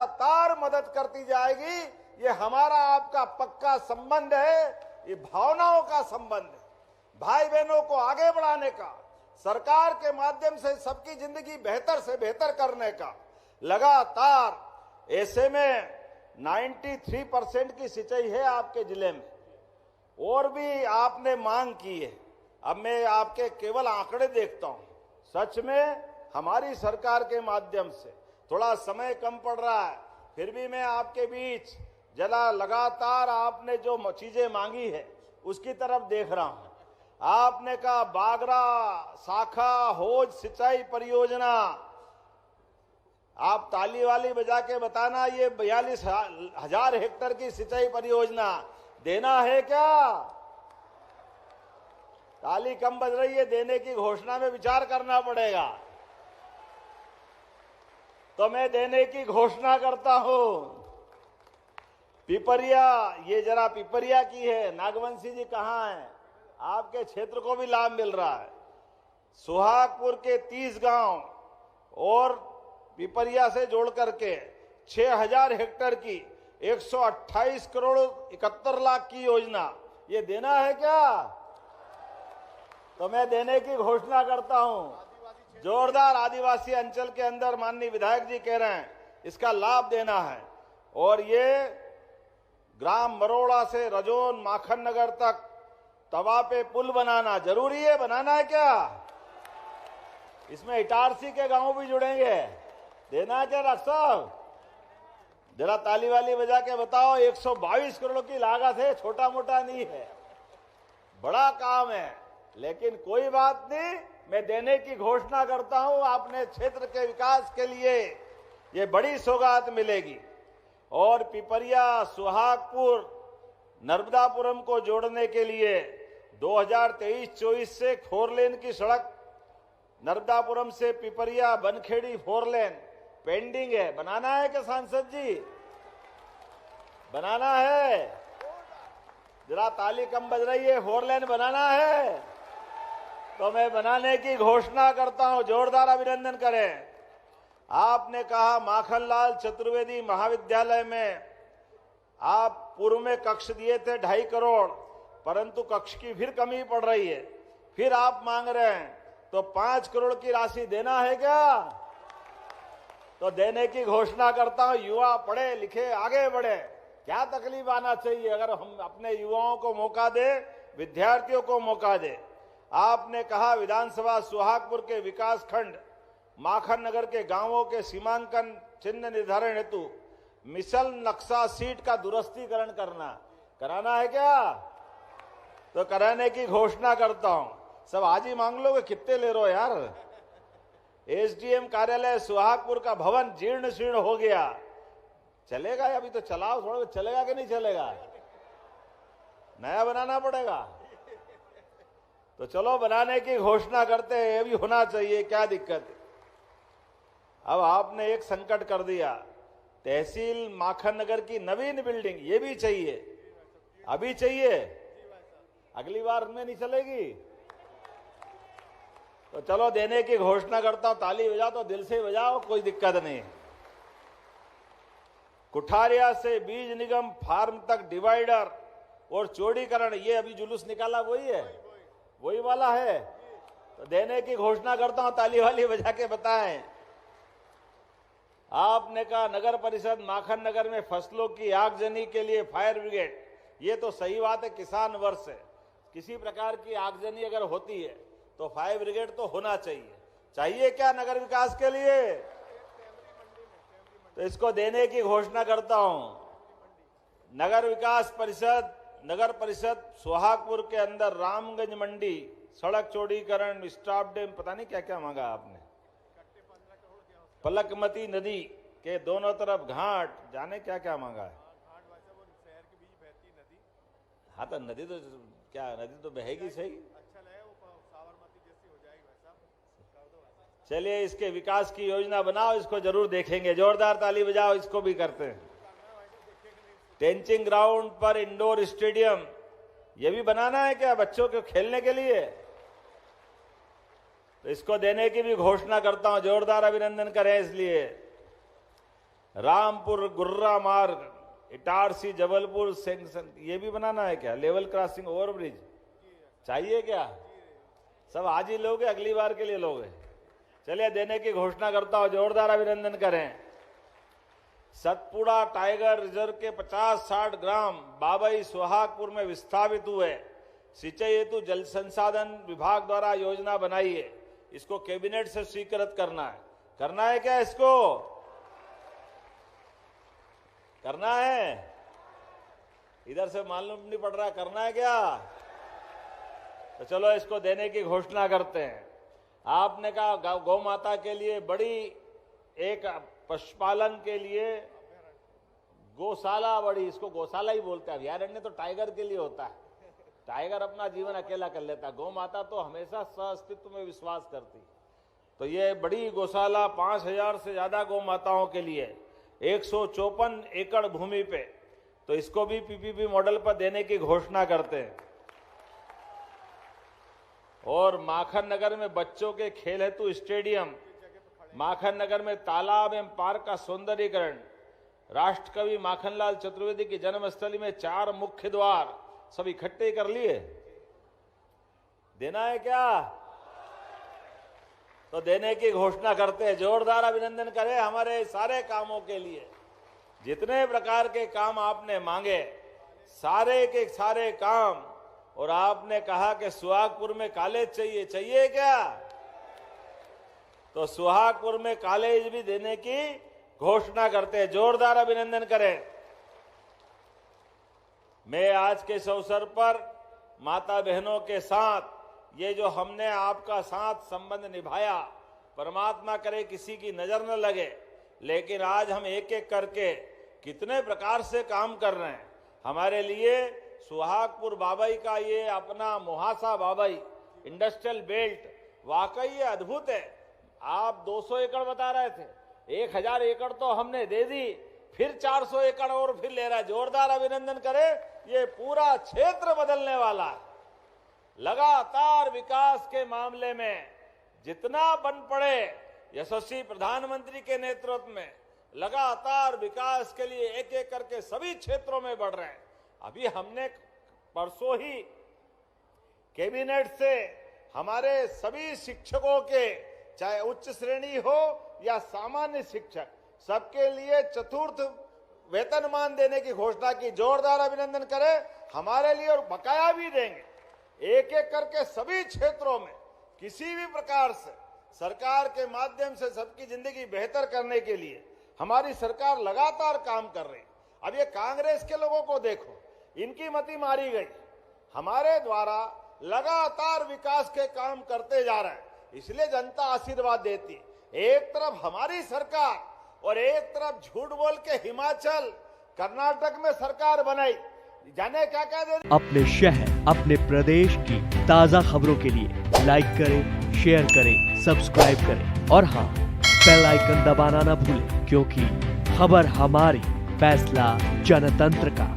लगातार मदद करती जाएगी। ये हमारा आपका पक्का संबंध है, ये भावनाओं का संबंध है, भाई बहनों को आगे बढ़ाने का, सरकार के माध्यम से सबकी जिंदगी बेहतर से बेहतर करने का। लगातार ऐसे में 93% की सिंचाई है आपके जिले में, और भी आपने मांग की है। अब मैं आपके केवल आंकड़े देखता हूं। सच में हमारी सरकार के माध्यम से थोड़ा समय कम पड़ रहा है, फिर भी मैं आपके बीच जरा लगातार आपने जो चीजें मांगी है उसकी तरफ देख रहा हूं। आपने कहा बागरा शाखा होज सिंचाई परियोजना, आप ताली वाली बजा के बताना, ये 42,000 हेक्टेयर की सिंचाई परियोजना देना है क्या? ताली कम बज रही है, देने की घोषणा में विचार करना पड़ेगा। तो मैं देने की घोषणा करता हूं। पिपरिया, ये जरा पिपरिया की है, नागवंशी जी कहां हैं? आपके क्षेत्र को भी लाभ मिल रहा है। सुहागपुर के 30 गांव और पिपरिया से जोड़ करके 6,000 हेक्टेयर की 128 करोड़ 71 लाख की योजना, ये देना है क्या? तो मैं देने की घोषणा करता हूं। जोरदार आदिवासी अंचल के अंदर माननीय विधायक जी कह रहे हैं इसका लाभ देना है। और ये ग्राम मरोड़ा से रजोन माखन नगर तक तवा पे पुल बनाना जरूरी है, बनाना है क्या? इसमें इटारसी के गांव भी जुड़ेंगे, देना है क्या डॉक्टर साहब? जरा ताली वाली बजा के बताओ। 122 करोड़ की लागत है, छोटा मोटा नहीं है, बड़ा काम है। लेकिन कोई बात नहीं, मैं देने की घोषणा करता हूं। आपने क्षेत्र के विकास के लिए ये बड़ी सौगात मिलेगी। और पिपरिया, सुहागपुर, नर्मदापुरम को जोड़ने के लिए 2023-24 से 4 लेन की सड़क नर्मदापुरम से पिपरिया बनखेड़ी 4 लेन पेंडिंग है। बनाना है क्या सांसद जी? बनाना है? जरा ताली कम बज रही है। 4 लेन बनाना है तो मैं बनाने की घोषणा करता हूं। जोरदार अभिनंदन करें। आपने कहा माखनलाल चतुर्वेदी महाविद्यालय में आप पूर्व में कक्ष दिए थे 2.5 करोड़, परंतु कक्ष की फिर कमी पड़ रही है, फिर आप मांग रहे हैं, तो 5 करोड़ की राशि देना है क्या? तो देने की घोषणा करता हूं। युवा पढ़े लिखे आगे बढ़े, क्या तकलीफ आना चाहिए अगर हम अपने युवाओं को मौका दे, विद्यार्थियों को मौका दे। आपने कहा विधानसभा सुहागपुर के विकास खंड माखन नगर के गांवों के सीमांकन चिन्ह निर्धारण हेतु मिसल नक्शा सीट का दुरुस्तीकरण कराना है क्या? तो कराने की घोषणा करता हूं। सब आज ही मांग लोगे, कितने ले रहे हो यार? एसडीएम कार्यालय सुहागपुर का भवन जीर्ण शीर्ण हो गया, चलेगा? अभी तो चलाओ, थोड़ा चलेगा कि नहीं चलेगा? नया बनाना पड़ेगा। तो चलो बनाने की घोषणा करते हैं, ये भी होना चाहिए, क्या दिक्कत है? अब आपने एक संकट कर दिया, तहसील माखन नगर की नवीन बिल्डिंग, ये भी चाहिए, अभी चाहिए, अगली बार में नहीं चलेगी। तो चलो देने की घोषणा करता हूं। ताली बजाओ तो दिल से बजाओ, कोई दिक्कत नहीं। कुठारिया से बीज निगम फार्म तक डिवाइडर और चौड़ीकरण, ये अभी जुलूस निकाला वही है, वही वाला है। तो देने की घोषणा करता हूं। ताली वाली बजा के बताएं। आपने कहा नगर परिषद माखन नगर में फसलों की आगजनी के लिए फायर ब्रिगेड, ये तो सही बात है, किसान वर्ष है, किसी प्रकार की आगजनी अगर होती है तो फायर ब्रिगेड तो होना चाहिए क्या नगर विकास के लिए? तो इसको देने की घोषणा करता हूं। नगर परिषद सुहागपुर के अंदर रामगंज मंडी सड़क चौड़ीकरण, स्टाफ डैम, पता नहीं क्या क्या मांगा आपने। पलकमती नदी के दोनों तरफ घाट, जाने क्या क्या मांगा है। हाँ तो नदी तो क्या, नदी तो बहेगी सही। चलिए इसके विकास की योजना बनाओ, इसको जरूर देखेंगे। जोरदार ताली बजाओ, इसको भी करते हैं। टेंचिंग ग्राउंड पर इंडोर स्टेडियम, ये भी बनाना है क्या बच्चों के खेलने के लिए? तो इसको देने की भी घोषणा करता हूं। जोरदार अभिनंदन करें इसलिए। रामपुर गुर्रा मार्ग, इटारसी जबलपुर सेंक्शन, ये भी बनाना है क्या? लेवल क्रॉसिंग ओवरब्रिज चाहिए क्या? सब आज ही लोगे, अगली बार के लिए लोगे? चलिए देने की घोषणा करता हूं, जोरदार अभिनंदन करें। सतपुड़ा टाइगर रिजर्व के 50-60 ग्राम बाबई सुहागपुर में विस्थापित हुए सिंचाई हेतु जल संसाधन विभाग द्वारा योजना बनाई है, इसको कैबिनेट से स्वीकृत करना है क्या? इसको करना है? इधर से मालूम नहीं पड़ रहा, करना है क्या? तो चलो इसको देने की घोषणा करते हैं। आपने कहा गौ माता के लिए बड़ी एक पशुपालन के लिए गौशाला, बड़ी, इसको गौशाला ही बोलते हैं। अभयारण्य तो टाइगर के लिए होता है, टाइगर अपना जीवन अकेला कर लेता है, गौ माता तो हमेशा सह अस्तित्व में विश्वास करती है। तो ये बड़ी गौशाला 5000 से ज्यादा गौ माताओं के लिए 154 एकड़ भूमि पे, तो इसको भी पीपीपी मॉडल पर देने की घोषणा करते हैं। और माखन नगर में बच्चों के खेल हेतु स्टेडियम, माखन नगर में तालाब एवं पार्क का सौंदर्यीकरण, राष्ट्रकवि माखनलाल चतुर्वेदी की जन्मस्थली में 4 मुख्य द्वार, सब इकट्ठे कर लिए। देना है क्या? तो देने की घोषणा करते हैं। जोरदार अभिनंदन करें हमारे सारे कामों के लिए। जितने प्रकार के काम आपने मांगे, सारे के सारे काम। और आपने कहा कि सुहागपुर में कॉलेज चाहिए क्या? तो सुहागपुर में कॉलेज भी देने की घोषणा करते हैं। जोरदार अभिनंदन करें। मैं आज के इस अवसर पर माता बहनों के साथ ये जो हमने आपका साथ संबंध निभाया, परमात्मा करे किसी की नजर न लगे, लेकिन आज हम एक एक करके कितने प्रकार से काम कर रहे हैं। हमारे लिए सुहागपुर बाबई का ये अपना मुहासा बाबई इंडस्ट्रियल बेल्ट वाकई ये अद्भुत है। आप 200 एकड़ बता रहे थे, 1000 एकड़ तो हमने दे दी, फिर 400 एकड़ और फिर ले रहा है। जोरदार अभिनंदन करें। ये पूरा क्षेत्र बदलने वाला है। लगातार विकास के मामले में जितना बन पड़े, यशस्वी प्रधानमंत्री के नेतृत्व में लगातार विकास के लिए एक एक करके सभी क्षेत्रों में बढ़ रहे हैं। अभी हमने परसों ही कैबिनेट से हमारे सभी शिक्षकों के, चाहे उच्च श्रेणी हो या सामान्य शिक्षक, सबके लिए चतुर्थ वेतनमान देने की घोषणा की। जोरदार अभिनंदन करें हमारे लिए, और बकाया भी देंगे। एक एक करके सभी क्षेत्रों में किसी भी प्रकार से सरकार के माध्यम से सबकी जिंदगी बेहतर करने के लिए हमारी सरकार लगातार काम कर रही है। अब ये कांग्रेस के लोगों को देखो, इनकी मति मारी गई। हमारे द्वारा लगातार विकास के काम करते जा रहे हैं, इसलिए जनता आशीर्वाद देती है। एक तरफ हमारी सरकार और एक तरफ झूठ बोल के हिमाचल कर्नाटक में सरकार बनाई, जाने क्या क्या दे। अपने शहर, अपने प्रदेश की ताजा खबरों के लिए लाइक करें, शेयर करें, सब्सक्राइब करें और हाँ, बेल आइकन दबाना ना भूलें, क्योंकि खबर हमारी, फैसला जनतंत्र का।